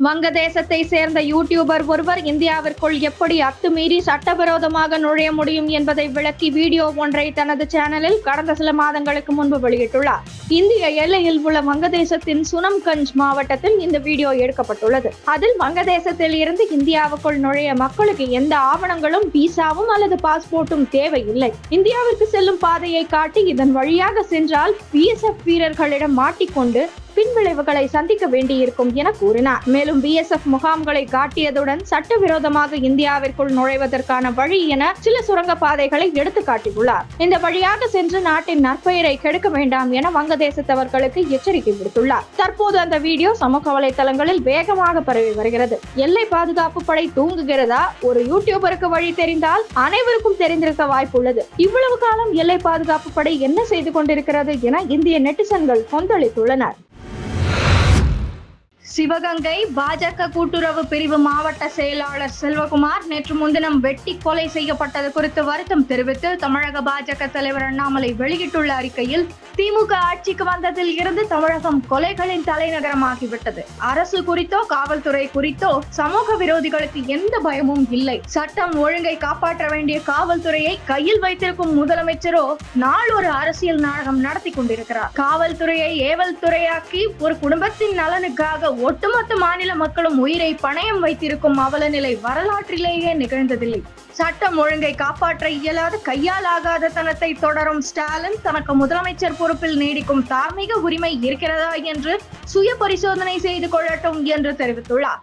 வங்கதேசத்தை சேர்ந்த யூடியூபர் ஒருவர் இந்தியாவிற்குள் எப்படி அத்துமீறி சட்டவிரோதமாக நுழைய முடியும் என்பதை விளக்கி வீடியோ ஒன்றை தனது சேனலில் கடந்த சில மாதங்களுக்கு முன்பு வெளியிட்டுள்ளார். இந்திய எல்லையில் உள்ள வங்கதேசத்தின் சுனம்கஞ்ச் மாவட்டத்தில் இந்த வீடியோ எடுக்கப்பட்டுள்ளது. அதில் வங்கதேசத்தில் இருந்து இந்தியாவுக்குள் நுழைய மக்களுக்கு எந்த ஆவணங்களும், விசாவும் அல்லது பாஸ்போர்ட்டும் தேவையில்லை. இந்தியாவிற்கு செல்லும் பாதையை காட்டி இதன் வழியாக சென்றால் BSF வீரர்களிடம் மாட்டிக்கொண்டு பின்விளைவுகளை சந்திக்க வேண்டியிருக்கும் என கூறினார். மேலும் BSF முகாம்களை காட்டியதுடன் சட்டவிரோதமாக இந்தியாவிற்குள் நுழைவதற்கான வழி என சில சுரங்க பாதைகளை எடுத்து காட்டியுள்ளார். இந்த வழியாக சென்று நாட்டின் நற்பெயரை கெடுக்க வேண்டாம் என வங்கதேசத்தவர்களுக்கு எச்சரிக்கை விடுத்துள்ளார். தற்போது அந்த வீடியோ சமூக வலைதளங்களில் வேகமாக பரவி வருகிறது. எல்லை பாதுகாப்பு படை தூங்குகிறதா? ஒரு யூடியூபருக்கு வழி தெரிந்தால் அனைவருக்கும் தெரிந்திருக்க வாய்ப்புள்ளது. இவ்வளவு காலம் எல்லை பாதுகாப்பு படை என்ன செய்து கொண்டிருக்கிறது என இந்திய நெட்டிசன்கள் கொந்தளித்துள்ளனர். சிவகங்கை பாஜக கூட்டுறவு பிரிவு மாவட்ட செயலாளர் செல்வகுமார் நேற்று முன்தினம் வெட்டி கொலை செய்யப்பட்டது குறித்து வருத்தம் தெரிவித்து தமிழக பாஜக தலைவர் அண்ணாமலை வெளியிட்டுள்ள அறிக்கையில், திமுக ஆட்சிக்கு வந்ததில் இருந்து தமிழகம் கொலைகளின் தலைநகரமாகிவிட்டது. அரசு குறித்தோ காவல்துறை குறித்தோ சமூக விரோதிகளுக்கு எந்த பயமும் இல்லை. சட்டம் ஒழுங்கை காப்பாற்ற வேண்டிய காவல்துறையை கையில் வைத்திருக்கும் முதலமைச்சரோ நாளொரு அரசியல் நாடகம் நடத்தி கொண்டிருக்கிறார். காவல்துறையை ஏவல் துறையாக்கி ஒரு குடும்பத்தின் நலனுக்காக ஒட்டுமொத்த மாநில மக்களும் உயிரை பணயம் வைத்திருக்கும் அவல நிலை வரலாற்றிலேயே நிகழ்ந்ததில்லை. சட்டம் ஒழுங்கை காப்பாற்ற இயலாத, கையால் ஆகாத தனத்தை தொடரும் ஸ்டாலின் தனக்கு முதலமைச்சர் பொறுப்பில் நீடிக்கும் தார்மீக உரிமை இருக்கிறதா என்று சுய பரிசோதனை செய்து கொள்ளட்டும் என்று தெரிவித்துள்ளார்.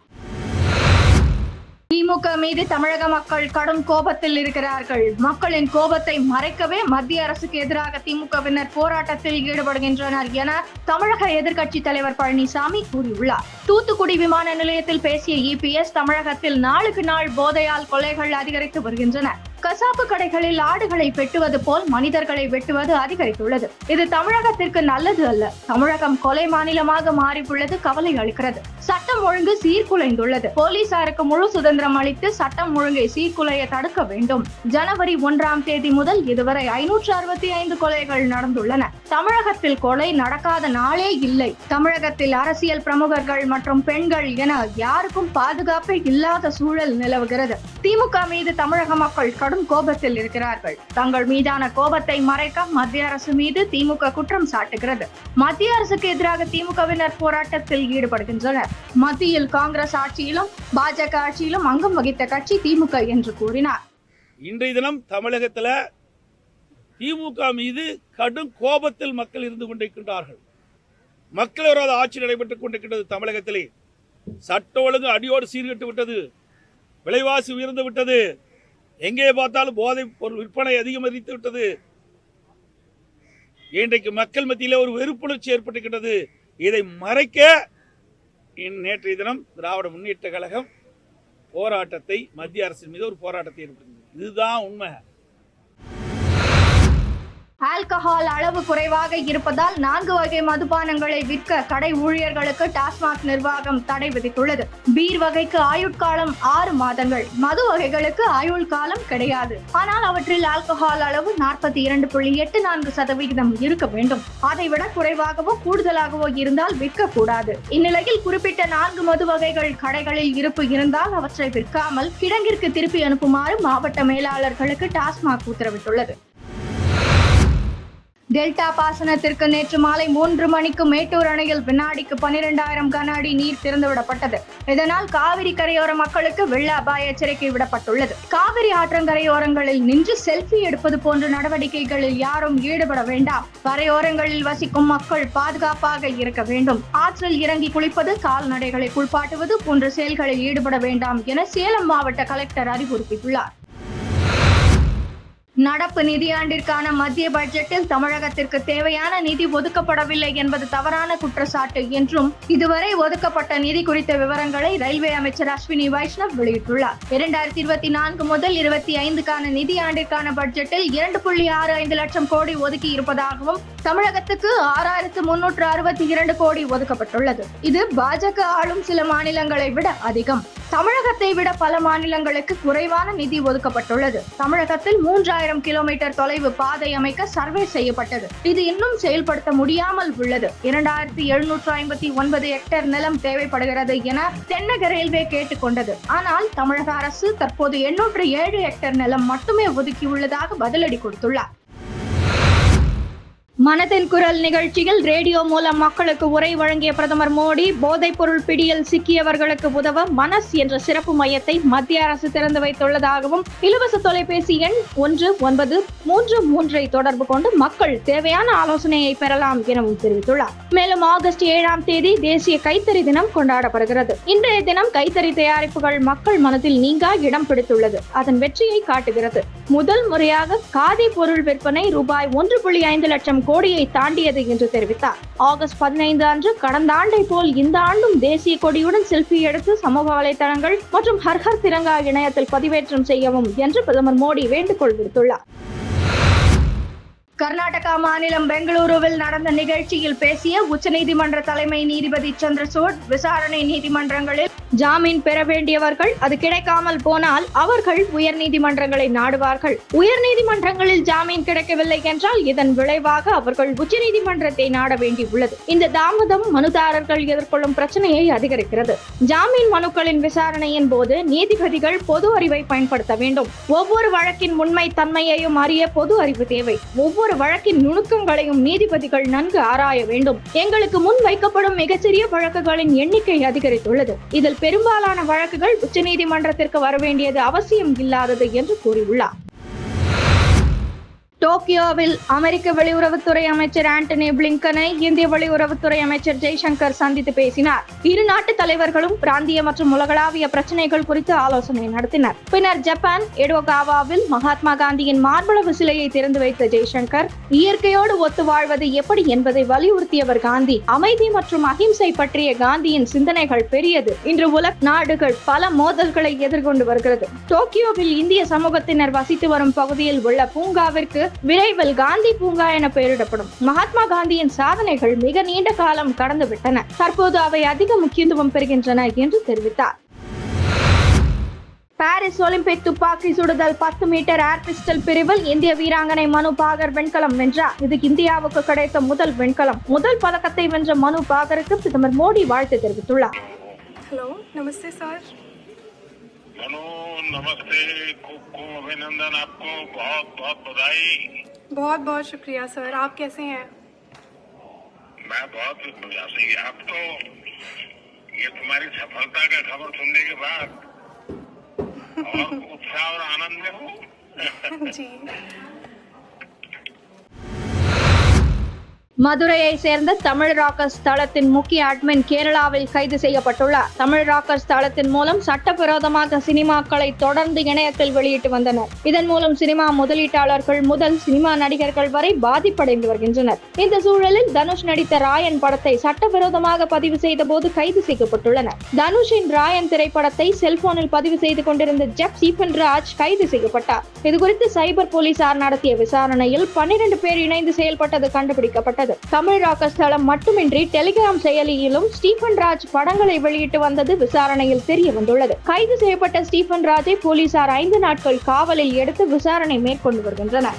திமுக மீது தமிழக மக்கள் கடும் கோபத்தில் இருக்கிறார்கள். மக்களின் கோபத்தை மறைக்கவே மத்திய அரசுக்கு எதிராக திமுகவினர் போராட்டத்தில் ஈடுபடுகின்றனர் என தமிழக எதிர்க்கட்சி தலைவர் பழனிசாமி கூறியுள்ளார். தூத்துக்குடி விமான நிலையத்தில் பேசிய EPS, தமிழகத்தில் நாளுக்கு நாள் போதையால் கொலைகள் அதிகரித்து வருகின்றன. கசாப்பு கடைகளில் ஆடுகளை வெட்டுவது போல் மனிதர்களை வெட்டுவது அதிகரித்துள்ளது. இது தமிழகத்திற்கு நல்லது அல்ல. தமிழகம் கொலை மாநிலமாக மாறியுள்ளது கவலை அளிக்கிறது. சட்டம் ஒழுங்கு சீர்குலைந்துள்ளது. போலீசாருக்கு முழு சுதந்திரம் அளித்து சட்டம் ஒழுங்கை சீர்குலைய தடுக்க வேண்டும். ஜனவரி 1ஆம் தேதி முதல் இதுவரை 565 கொலைகள் நடந்துள்ளன. தமிழகத்தில் கொலை நடக்காத நாளே இல்லை. தமிழகத்தில் அரசியல் பிரமுகர்கள் மற்றும் பெண்கள் என யாருக்கும் பாதுகாப்பே இல்லாத சூழல் நிலவுகிறது. திமுக மீது தமிழக மக்கள் கடும் கோபத்தில் இருக்கிறார்கள். தங்கள் மீதான கோபத்தை மறைக்க மத்திய அரசு மீது திமுக குற்றம் சாட்டுகிறது. மத்திய அரசுக்கு எதிராக திமுகவினர் போராட்டத்தில் ஈடுபடுகின்றனர். மத்தியில் காங்கிரஸ் ஆட்சியிலும் பாஜக ஆட்சியிலும் அங்கம் வகித்த கட்சி திமுக என்று கூறினார். இன்றைய தினம் தமிழகத்தில் திமுக மீது கடும் கோபத்தில் மக்கள் இருந்து கொண்டிருக்கின்றார்கள். மக்கள் விரோத ஆட்சி நடைபெற்றுக் கொண்டிருக்கின்றது. தமிழகத்திலே சட்ட ஒழுங்கு அடியோடு சீர்கட்டு விட்டது. விலைவாசி உயர்ந்து விட்டது. எங்கே பார்த்தாலும் போதைப் பொருள் விற்பனை அதிகரித்து விட்டது. இன்றைக்கு மக்கள் மத்தியிலே ஒரு வெறுப்புணர்ச்சி ஏற்பட்டிருக்கிறது. இதை மறைக்க நேற்றைய தினம் திராவிட முன்னேற்ற கழகம் போராட்டத்தை, மத்திய அரசின் மீது ஒரு போராட்டத்தை ஏற்படுத்தியது. இதுதான் உண்மை. ஆல்கஹால் அளவு குறைவாக இருப்பதால் 4 வகை மதுபானங்களை விற்க கடை ஊழியர்களுக்கு டாஸ்மாக் நிர்வாகம் தடை விதித்துள்ளது. பீர் வகைக்கு ஆயுட்காலம் 6 மாதங்கள், மது வகைகளுக்கு ஆயுள் காலம் கிடையாது. ஆனால் அவற்றில் ஆல்கஹால் அளவு 42.84% இருக்க வேண்டும். அதைவிட குறைவாகவோ கூடுதலாகவோ இருந்தால் விற்கக்கூடாது. இந்நிலையில் குறிப்பிட்ட 4 மது வகைகள் கடைகளில் இருப்பு இருந்தால் அவற்றை விற்காமல் கிடங்கிற்கு திருப்பி அனுப்புமாறு மாவட்ட மேலாளர்களுக்கு டாஸ்மாக் உத்தரவிட்டுள்ளது. டெல்டா பாசனத்திற்கு நேற்று மாலை 3 மணிக்கு மேட்டூர் அணையில் வினாடிக்கு 12,000 கன அடி நீர் திறந்துவிடப்பட்டது. இதனால் காவிரி கரையோர மக்களுக்கு வெள்ள அபாய எச்சரிக்கை விடப்பட்டுள்ளது. காவிரி ஆற்றங்கரையோரங்களில் நின்று செல்ஃபி எடுப்பது போன்ற நடவடிக்கைகளில் யாரும் ஈடுபட வேண்டாம். கரையோரங்களில் வசிக்கும் மக்கள் பாதுகாப்பாக இருக்க வேண்டும். ஆற்றில் இறங்கி குளிப்பது, கால்நடைகளை குளிப்பாட்டுவது போன்ற செயல்களில் ஈடுபட வேண்டாம் என சேலம் மாவட்ட கலெக்டர் அறிவுறுத்தியுள்ளார். நடப்பு நிதியாண்டிற்கான மத்திய பட்ஜெட்டில் தமிழகத்திற்கு தேவையான நிதி ஒதுக்கப்படவில்லை என்பது தவறான குற்றச்சாட்டு என்றும், இதுவரை ஒதுக்கப்பட்ட நிதி குறித்த விவரங்களை ரயில்வே அமைச்சர் அஸ்வினி வைஷ்ணவ் வெளியிட்டுள்ளார். 2024 முதல் 25க்கான நிதியாண்டிற்கான பட்ஜெட்டில் 2.65 லட்சம் கோடி ஒதுக்கி இருப்பதாகவும், தமிழகத்துக்கு 6,362 கோடி ஒதுக்கப்பட்டுள்ளது. இது பாஜக ஆளும் சில மாநிலங்களை விட அதிகம். தமிழகத்தை விட பல மாநிலங்களுக்கு குறைவான நிதி ஒதுக்கப்பட்டுள்ளது. தமிழகத்தில் 3,000 1000 கிலோமீட்டர் தொலைவு பாதை அமைக்க சர்வே செய்யப்பட்டது. இது இன்னும் செயல்படுத்த முடியாமல் உள்ளது. 2759 ஹெக்டேர் நிலம் தேவைப்படுகிறது என தென்னக ரயில்வே கேட்டுக்கொண்டது. ஆனால் தமிழக அரசு தற்போது 807 ஹெக்டேர் நிலம் மட்டுமே ஒதுக்கியுள்ளதாக பதிலடி கொடுத்துள்ளார். மனதின் குரல் நிகழ்ச்சியில் ரேடியோ மூலம் மக்களுக்கு உரை வழங்கிய பிரதமர் மோடி, போதைப் பொருள் பிடியில் சிக்கியவர்களுக்கு உதவ மனஸ் என்ற சிறப்பு மையத்தை மத்திய அரசு திறந்து வைத்துள்ளதாகவும், இலவச தொலைபேசி எண் 1933 தொடர்பு கொண்டு மக்கள் தேவையான ஆலோசனையை பெறலாம் எனவும் தெரிவித்துள்ளார். மேலும் ஆகஸ்ட் 7ஆம் தேதி தேசிய கைத்தறி தினம் கொண்டாடப்படுகிறது. இன்றைய தினம் கைத்தறி தயாரிப்புகள் மக்கள் மனதில் நீங்கா இடம் பிடித்துள்ளது. அதன் வெற்றியை காட்டுகிறது. முதல் முறையாக காதி பொருள் விற்பனை ரூபாய் 1.5 லட்சம் கோடியை தாண்டியது என்று தெரிவித்தார். ஆகஸ்ட் 15 அன்று கடந்த ஆண்டை போல் இந்த ஆண்டும் தேசிய கொடியுடன் செல்ஃபி எடுத்து சமூக வலைதளங்கள் மற்றும் ஹர் ஹர் திரங்கா இணையத்தில் பதிவேற்றம் செய்யவும் என்று பிரதமர் மோடி வேண்டுகோள் விடுத்துள்ளார். கர்நாடகா மாநிலம் பெங்களூருவில் நடந்த நிகழ்ச்சியில் பேசிய உச்சநீதிமன்ற தலைமை நீதிபதி சந்திரசூட், விசாரணை நீதிமன்றங்களில் ஜாமீன் பெற வேண்டியவர்கள் அது கிடைக்காமல் போனால் அவர்கள் உயர்நீதிமன்றங்களை நாடுவார்கள். உயர்நீதிமன்றங்களில் ஜாமீன் கிடைக்கவில்லை என்றால் இதன் விளைவாக அவர்கள் உச்சநீதிமன்றத்தை நாட வேண்டியுள்ளது. இந்த தாமதம் மனுதாரர்கள் எதிர்கொள்ளும் பிரச்சனையை அதிகரிக்கிறது. ஜாமீன் மனுக்களின் விசாரணையின் போது நீதிபதிகள் பொது அறிவை பயன்படுத்த வேண்டும். ஒவ்வொரு வழக்கின் உண்மை தன்மையையும் அறிய பொது அறிவு தேவை. ஒவ்வொரு வழக்கின் நுணுக்கங்களையும் நீதிபதிகள் நன்கு ஆராய வேண்டும். எங்களுக்கு முன் வைக்கப்படும் மிகச்சிறிய வழக்குகளின் எண்ணிக்கை அதிகரித்துள்ளது. இதில் பெரும்பாலான வழக்குகள் உச்சநீதிமன்றத்திற்கு வரவேண்டியது அவசியம் இல்லாதது என்று கூறியுள்ளார். டோக்கியோவில் அமெரிக்க வெளியுறவுத்துறை அமைச்சர் ஆண்டனி பிளிங்கனை இந்திய வெளியுறவுத்துறை அமைச்சர் ஜெய்சங்கர் சந்தித்து பேசினார். இரு நாட்டு தலைவர்களும் பிராந்திய மற்றும் உலகளாவிய பிரச்சனைகள் குறித்து ஆலோசனை நடத்தினர். பின்னர் ஜப்பான் எடோகாவாவில் மகாத்மா காந்தியின் மார்பளவு சிலையை திறந்து வைத்த ஜெய்சங்கர், இயற்கையோடு ஒத்து வாழ்வது எப்படி என்பதை வலியுறுத்தியவர் காந்தி. அமைதி மற்றும் அகிம்சை பற்றிய காந்தியின் சிந்தனைகள் பெரியது. இன்று உலக நாடுகள் பல மோதல்களை எதிர்கொண்டு வருகிறது. டோக்கியோவில் இந்திய சமூகத்தினர் வசித்து வரும் பகுதியில் உள்ள பூங்காவிற்கு விரைவில் காந்தி பூங்கா என பெயரிடப்படும். மகாத்மா காந்தியின் சாதனைகள் மிக நீண்ட காலம் கடந்துவிட்டன. தற்போது அவை அதிக முக்கியத்துவம் பெறுகின்றன என்று தெரிவித்தார். பாரிஸ் ஒலிம்பிக் துப்பாக்கி சுடுதல் 10 மீட்டர் ஏர் பிஸ்டல் பிரிவில் இந்திய வீராங்கனை மனு பாகர் வெண்கலம் வென்றார். இது இந்தியாவுக்கு கிடைத்த முதல் வெண்கலம். முதல் பதக்கத்தை வென்ற மனு பாகருக்கு பிரதமர் மோடி வாழ்த்து தெரிவித்துள்ளார். हेलो नमस्ते सर। मनु नमस्ते, खूब खूब अभिनंदन, आपको बहुत बहुत बधाई। बहुत बहुत शुक्रिया सर, आप कैसे हैं? मैं बहुत बढ़िया से। आप तो ये तुम्हारी सफलता का खबर सुनने के बाद और उत्साह और आनंद में हूँ। जी। மதுரையை சேர்ந்த தமிழ் ராக்கர்ஸ் தளத்தின் முக்கிய அட்மின் கேரளாவில் கைது செய்யப்பட்டுள்ளார். தமிழ் ராக்கர்ஸ் தளத்தின் மூலம் சட்டவிரோதமாக சினிமாக்களை தொடர்ந்து இணையத்தில் வெளியிட்டு வந்தனர். இதன் மூலம் சினிமா முதலீட்டாளர்கள் முதல் சினிமா நடிகர்கள் வரை பாதிப்படைந்து வருகின்றனர். இந்த சூழலில் தனுஷ் நடித்த ராயன் படத்தை சட்டவிரோதமாக பதிவு செய்த போது கைது செய்யப்பட்டுள்ளனர். தனுஷின் ராயன் திரைப்படத்தை செல்போனில் பதிவு செய்து கொண்டிருந்த ஜெப் ஸ்டீபன் ராஜ் கைது செய்யப்பட்டார். இதுகுறித்து சைபர் போலீசார் நடத்திய விசாரணையில் 12 பேர் இணைந்து செயல்பட்டது கண்டுபிடிக்கப்பட்டது. தமிழ் ராக்கர்ஸ் தளம் மட்டுமின்றி டெலிகிராம் செயலியிலும் ஸ்டீபன் ராஜ் படங்களை வெளியிட்டு வந்தது விசாரணையில் தெரிய வந்துள்ளது. கைது செய்யப்பட்ட ஸ்டீபன் ராஜை போலீசார் 5 நாட்கள் காவலில் எடுத்து விசாரணை மேற்கொண்டு வருகின்றனர்.